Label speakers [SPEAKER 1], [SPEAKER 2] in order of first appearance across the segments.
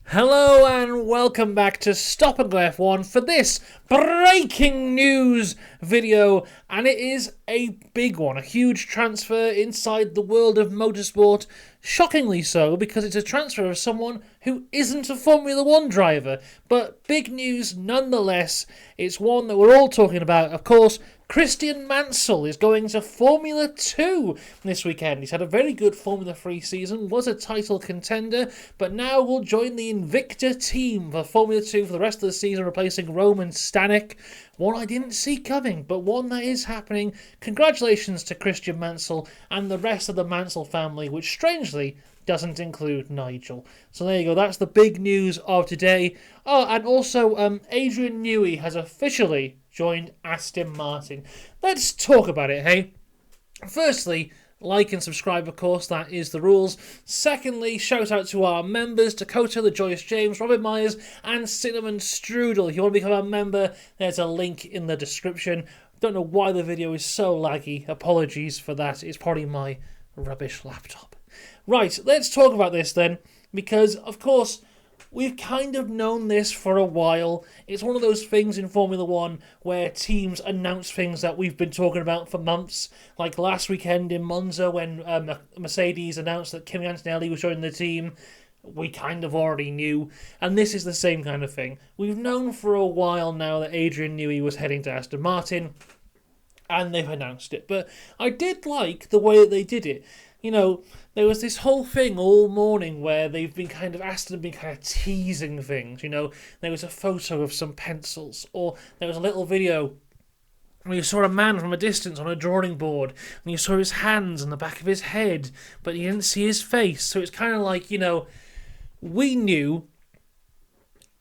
[SPEAKER 1] Hello and welcome back to Stop and Go F1 for this breaking news video, and it is a big one, a huge transfer inside the world of motorsport, shockingly so because it's a transfer of someone who isn't a Formula 1 driver, but big news nonetheless. It's one that we're all talking about, of course. Christian Mansell is going to Formula 2 this weekend. He's had a very good Formula 3 season, was a title contender, but now will join the Invicta team for Formula 2 for the rest of the season, replacing Roman Stanek. One I didn't see coming, but one that is happening. Congratulations to Christian Mansell and the rest of the Mansell family, which strangely doesn't include Nigel. So there you go, that's the big news of today. Oh, and also Adrian Newey has officially joined Aston Martin. Let's talk about it, hey? Firstly, like and subscribe, of course, that is the rules. Secondly, shout out to our members, Dakota, the Joyous James, Robin Myers, and Cinnamon Strudel. If you want to become a member, there's a link in the description. Don't know why the video is so laggy. Apologies for that. It's probably my rubbish laptop. Right, let's talk about this then, because, of course, we've kind of known this for a while. It's one of those things in Formula 1 where teams announce things that we've been talking about for months. Like last weekend in Monza when Mercedes announced that Kimi Antonelli was joining the team. We kind of already knew. And this is the same kind of thing. We've known for a while now that Adrian Newey was heading to Aston Martin, and they've announced it. But I did like the way that they did it. You know, there was this whole thing all morning where Aston have been kind of teasing things, you know. There was a photo of some pencils, or there was a little video where you saw a man from a distance on a drawing board, and you saw his hands and the back of his head, but you didn't see his face. So it's kind of like, you know, we knew,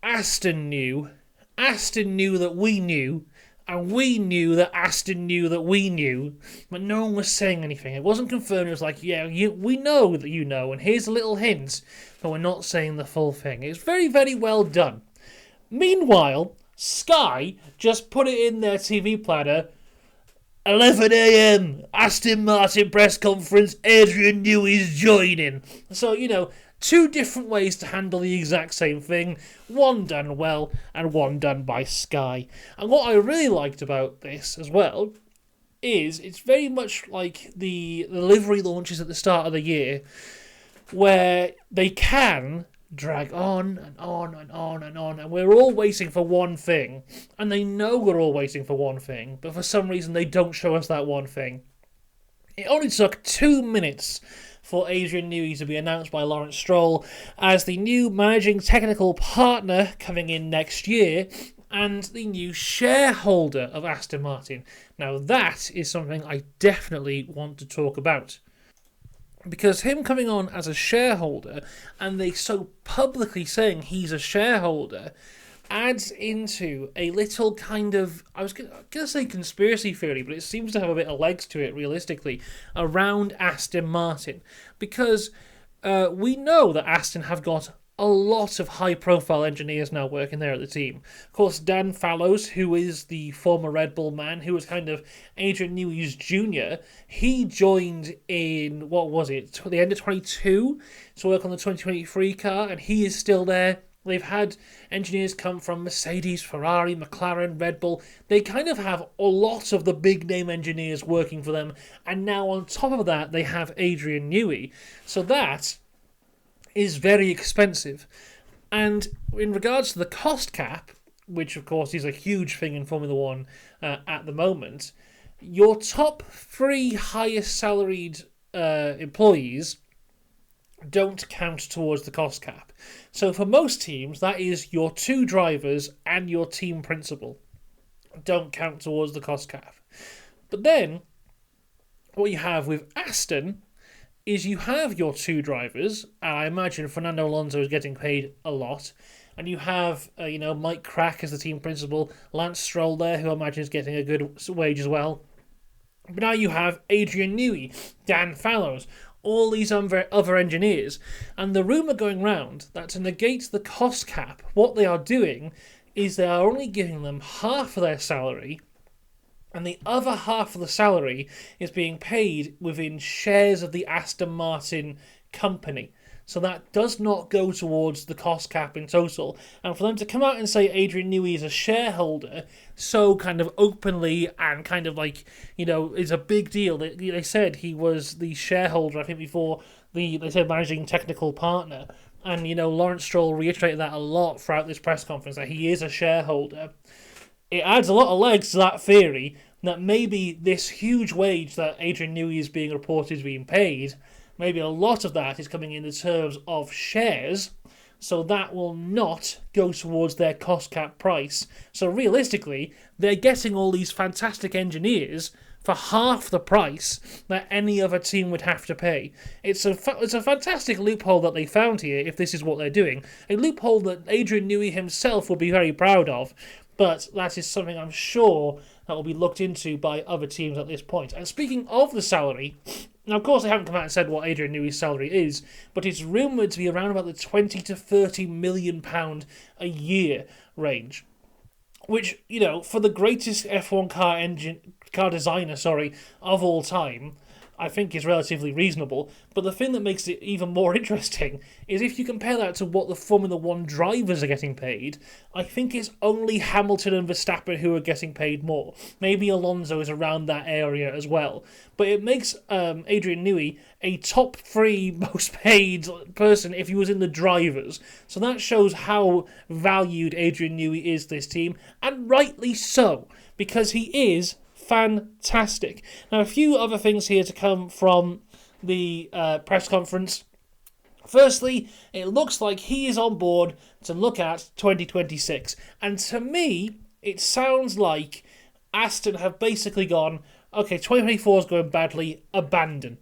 [SPEAKER 1] Aston knew that we knew, and we knew that Aston knew that we knew, but no one was saying anything. It wasn't confirmed. It was like, yeah, we know that you know, and here's a little hint, but we're not saying the full thing. It's very, very well done. Meanwhile, Sky just put it in their TV platter, 11 a.m, Aston Martin press conference, Adrian Newey's joining. So, you know, two different ways to handle the exact same thing, one done well and one done by Sky. And what I really liked about this as well is it's very much like the livery launches at the start of the year, where they can drag on and on and on and on, and we're all waiting for one thing, and they know we're all waiting for one thing, but for some reason they don't show us that one thing. It only took 2 minutes for Adrian Newey to be announced by Lawrence Stroll as the new managing technical partner coming in next year and the new shareholder of Aston Martin. Now that is something I definitely want to talk about, because him coming on as a shareholder and they so publicly saying he's a shareholder adds into a little kind of, I was going to say conspiracy theory, but it seems to have a bit of legs to it realistically, around Aston Martin. Because we know that Aston have got a lot of high-profile engineers now working there at the team. Of course, Dan Fallows, who is the former Red Bull man, who was kind of Adrian Newey's junior, he joined in, what was it, the end of 22 to work on the 2023 car, and he is still there. They've had engineers come from Mercedes, Ferrari, McLaren, Red Bull. They kind of have a lot of the big-name engineers working for them. And now on top of that, they have Adrian Newey. So that is very expensive. And in regards to the cost cap, which of course is a huge thing in Formula 1 at the moment, your top 3 highest salaried employees don't count towards the cost cap. So for most teams, that is your 2 drivers and your team principal don't count towards the cost cap. But then, what you have with Aston is you have your 2 drivers, and I imagine Fernando Alonso is getting paid a lot, and you have Mike Crack as the team principal, Lance Stroll there, who I imagine is getting a good wage as well. But now you have Adrian Newey, Dan Fallows, all these other engineers, and the rumour going round that to negate the cost cap, what they are doing is they are only giving them half of their salary, and the other half of the salary is being paid within shares of the Aston Martin company. So that does not go towards the cost cap in total. And for them to come out and say Adrian Newey is a shareholder so kind of openly and kind of like, is a big deal. They said he was the shareholder, I think, before they said managing technical partner. And, Lawrence Stroll reiterated that a lot throughout this press conference, that he is a shareholder. It adds a lot of legs to that theory that maybe this huge wage that Adrian Newey is being reported being paid, maybe a lot of that is coming in the terms of shares, so that will not go towards their cost cap price. So realistically, they're getting all these fantastic engineers for half the price that any other team would have to pay. It's a fantastic loophole that they found here, if this is what they're doing. A loophole that Adrian Newey himself will be very proud of, but that is something I'm sure that will be looked into by other teams at this point. And speaking of the salary, now of course they haven't come out and said what Adrian Newey's salary is, but it's rumoured to be around about the £20 to £30 million a year range. Which, for the greatest F1 car designer, of all time, I think is relatively reasonable. But the thing that makes it even more interesting is if you compare that to what the Formula 1 drivers are getting paid, I think it's only Hamilton and Verstappen who are getting paid more. Maybe Alonso is around that area as well. But it makes Adrian Newey a top 3 most paid person if he was in the drivers. So that shows how valued Adrian Newey is this team, and rightly so, because he is fantastic. Now, a few other things here to come from the press conference. Firstly, it looks like he is on board to look at 2026. And to me, it sounds like Aston have basically gone, okay, 2024 is going badly, abandon.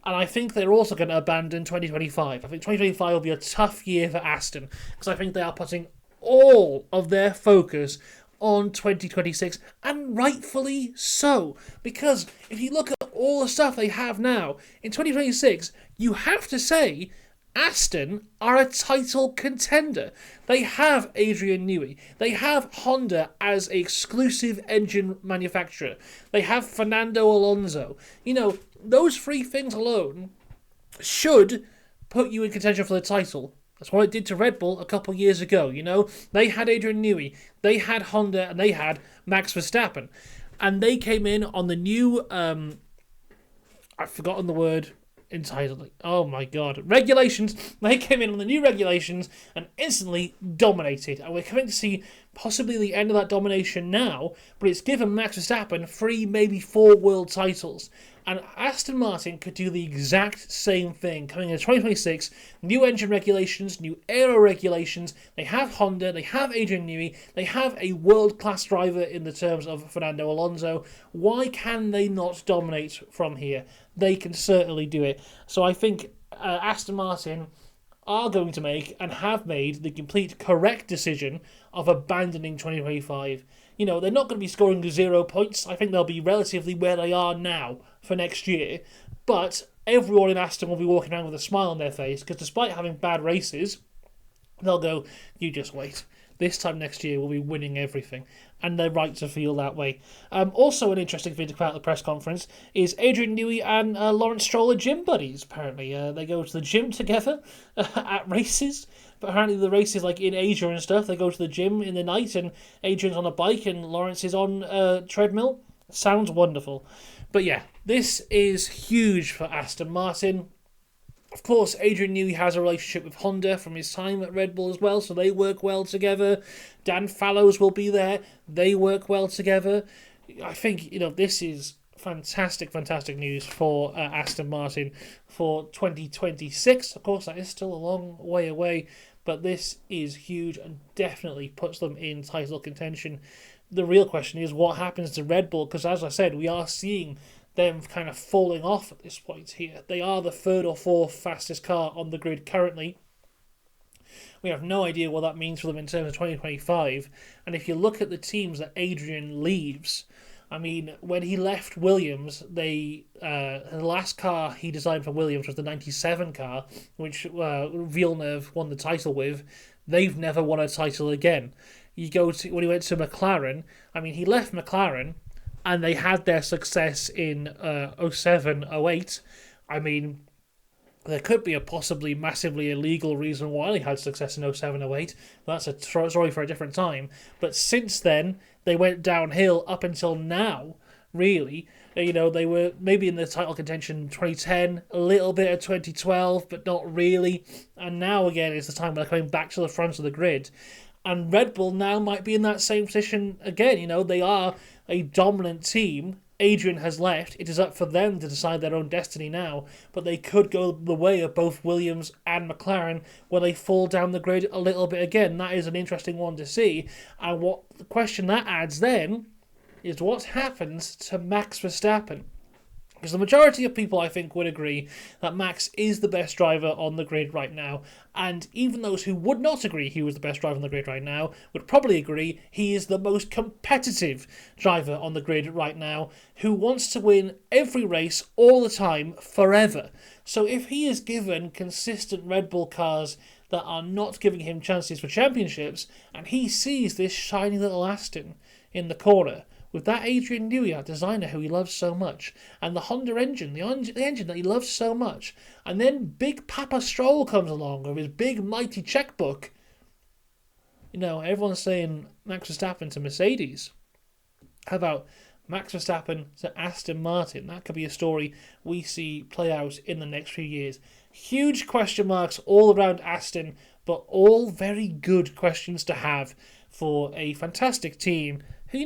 [SPEAKER 1] And I think they're also going to abandon 2025. I think 2025 will be a tough year for Aston, because I think they are putting all of their focus on 2026, and rightfully so, because if you look at all the stuff they have now, in 2026, you have to say Aston are a title contender. They have Adrian Newey. They have Honda as an exclusive engine manufacturer. They have Fernando Alonso. Those 3 things alone should put you in contention for the title. That's what it did to Red Bull a couple of years ago, They had Adrian Newey, they had Honda, and they had Max Verstappen. And they came in on the new, I've forgotten the word entirely. Oh my god. Regulations. They came in on the new regulations and instantly dominated. And we're coming to see possibly the end of that domination now, but it's given Max Verstappen 3, maybe 4 world titles. And Aston Martin could do the exact same thing coming into 2026. New engine regulations, new aero regulations. They have Honda, they have Adrian Newey, they have a world-class driver in the terms of Fernando Alonso. Why can they not dominate from here? They can certainly do it. So I think Aston Martin are going to make and have made the complete correct decision of abandoning 2025. They're not going to be scoring 0 points. I think they'll be relatively where they are now for next year. But everyone in Aston will be walking around with a smile on their face, because despite having bad races, they'll go, you just wait. This time next year we'll be winning everything. And they're right to feel that way. Also an interesting thing to come out of the press conference is Adrian Newey and Lawrence Stroll are gym buddies, apparently. They go to the gym together at races. But apparently the races like in Asia and stuff, they go to the gym in the night and Adrian's on a bike and Lawrence is on a treadmill. Sounds wonderful. But yeah, this is huge for Aston Martin. Of course, Adrian Newey has a relationship with Honda from his time at Red Bull as well, so they work well together. Dan Fallows will be there. They work well together. I think, this is fantastic news for Aston Martin for 2026. Of course, that is still a long way away, but this is huge and definitely puts them in title contention. The real question is what happens to Red Bull, because as I said, we are seeing them kind of falling off at this point here. They are the 3rd or 4th fastest car on the grid currently. We have no idea what that means for them in terms of 2025. And if you look at the teams that Adrian leaves, I mean, when he left Williams, the last car he designed for Williams was the 97 car, which Villeneuve won the title with. They've never won a title again. You go to when he went to McLaren, I mean, he left McLaren, and they had their success in 07, 08. I mean, There could be a possibly massively illegal reason why they had success in 07, 08. That's a story for a different time. But since then, they went downhill up until now, really. They were maybe in the title contention in 2010, a little bit of 2012, but not really. And now, again, is the time when they're coming back to the front of the grid. And Red Bull now might be in that same position again. They are a dominant team. Adrian has left. It is up for them to decide their own destiny now, but they could go the way of both Williams and McLaren where they fall down the grid a little bit again. That is an interesting one to see. And what the question that adds then is what happens to Max Verstappen? Because the majority of people, I think, would agree that Max is the best driver on the grid right now. And even those who would not agree he was the best driver on the grid right now would probably agree he is the most competitive driver on the grid right now, who wants to win every race all the time, forever. So if he is given consistent Red Bull cars that are not giving him chances for championships, and he sees this shiny little Aston in the corner, with that Adrian Newey, our designer who he loves so much, and the Honda engine, the engine that he loves so much, and then Big Papa Stroll comes along with his big mighty checkbook. Everyone's saying Max Verstappen to Mercedes. How about Max Verstappen to Aston Martin? That could be a story we see play out in the next few years. Huge question marks all around Aston, but all very good questions to have for a fantastic team who,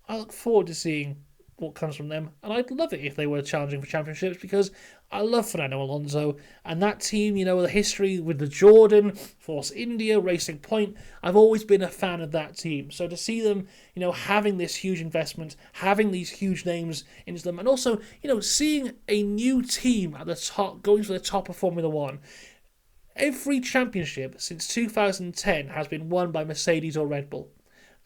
[SPEAKER 1] I look forward to seeing what comes from them, and I'd love it if they were challenging for championships because I love Fernando Alonso and that team, the history with the Jordan, Force India, Racing Point. I've always been a fan of that team. So to see them, having this huge investment, having these huge names into them, and also, seeing a new team at the top, going for the top of Formula One. Every championship since 2010 has been won by Mercedes or Red Bull.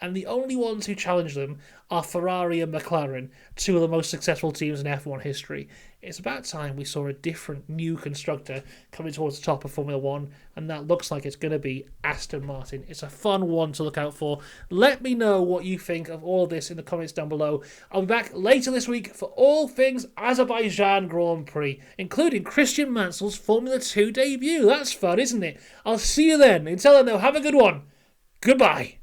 [SPEAKER 1] And the only ones who challenge them are Ferrari and McLaren, two of the most successful teams in F1 history. It's about time we saw a different new constructor coming towards the top of Formula 1, and that looks like it's going to be Aston Martin. It's a fun one to look out for. Let me know what you think of all of this in the comments down below. I'll be back later this week for all things Azerbaijan Grand Prix, including Christian Mansell's Formula 2 debut. That's fun, isn't it? I'll see you then. Until then, though, have a good one. Goodbye.